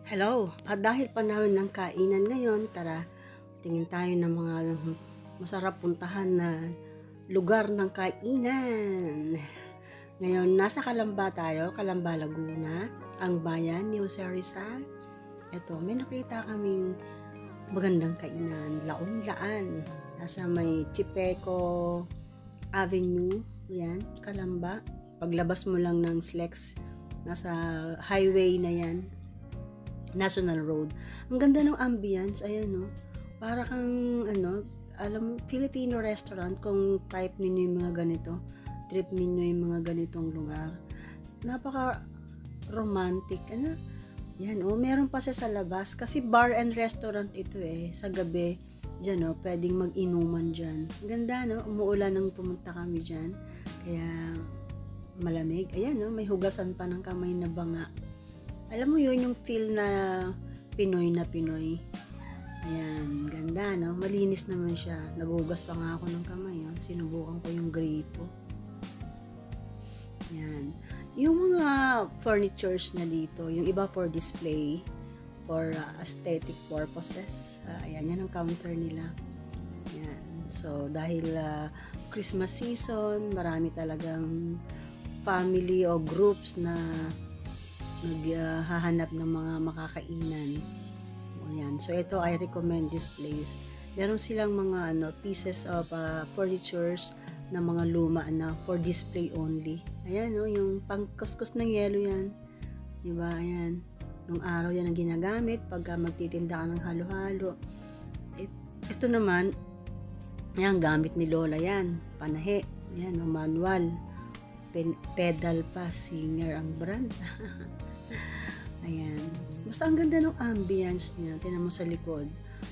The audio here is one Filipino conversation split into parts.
Hello! At dahil panahon ng kainan ngayon, tara, tingin tayo ng mga masarap puntahan na lugar ng kainan. Ngayon, nasa Calamba tayo, Calamba, Laguna, ang bayan ni Jose Rizal. Ito, may nakita kaming magandang kainan, Laon-Laan. Nasa may Chipeco Avenue, yan, Calamba. Paglabas mo lang ng SLEX, nasa highway na yan, National Road. Ang ganda ng ambience, ayan no. Para kang Filipino restaurant kung type ninyo yung mga ganito, trip ninyo yung mga ganitong lugar. Napaka romantic, Yan meron pa sa labas kasi bar and restaurant ito sa gabi. Diyan pwedeng mag-inuman diyan. Ganda no, umuulan nang pumunta kami diyan. Kaya malamig. Ayan may hugasan pa ng kamay na banga. Alam mo yun, yung feel na Pinoy na Pinoy. Ayan, ganda, no? Malinis naman siya. Nagugas pa nga ako ng kamay, Sinubukan ko yung gripo. Ayan. Yung mga furnitures na dito, yung iba for display, for aesthetic purposes. Ayan, yan ang counter nila. Ayan. So, dahil Christmas season, marami talagang family o groups na naghahanap ng mga makakainan. Ayan. So, ito, I recommend this place. Meron silang mga pieces of furnitures na mga luma na for display only. Ayan, yung pangkuskus ng yelo yan. Diba? Ayan. Nung araw yan ang ginagamit pagka magtitinda ka ng halo-halo. Ito naman, ayan, gamit ni Lola yan. Panahe. Ayan, manual. Pedal pa, Singer ang brand. Ayan. Basta ang ganda ng ambience niya. Tingnan mo sa likod.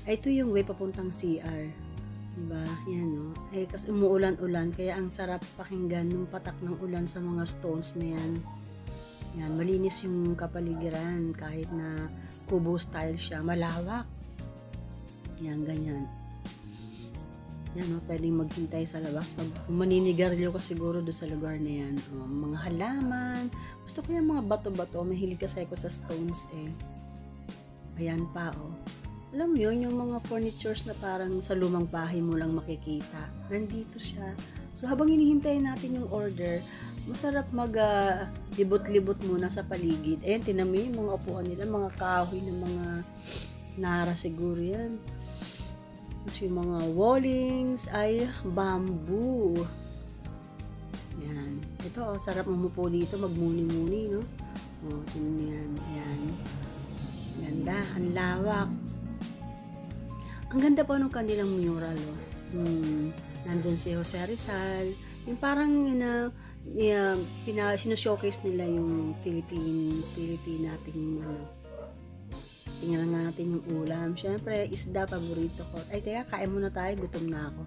Ito yung way papuntang CR. Diba? Yan kasi umuulan-ulan. Kaya ang sarap pakinggan ng patak ng ulan sa mga stones na yan. Yan. Malinis yung kapaligiran. Kahit na kubo style siya. Malawak. Yan, ganyan. Yan pwedeng maghintay sa labas. Maninigarilyo ka siguro doon sa lugar na yan. Mga halaman. Gusto ko yung mga bato-bato. Mahilig kasi ako sa stones Ayan pa Alam mo yun, yung mga furnitures na parang sa lumang bahay mo lang makikita. Nandito siya. So habang hinihintay natin yung order, masarap libot-libot muna sa paligid. Ayan, tinan mo yung mga upuan nila, mga kahoy ng mga nara siguro yan. Tapos yung mga wallings ay bamboo. Yan. Ito, sarap umupo dito, magmuni-muni, no? Tingnan yan. Ayan. Ganda, ang lawak. Ang ganda pa nung kanilang mural, Nandyan si Jose Rizal. Yung parang, sino-showcase nila yung Philippine nating, tingnan natin yung ulam. Siyempre, isda, paborito ko. Ay, teka, kain muna tayo. Gutom na ako.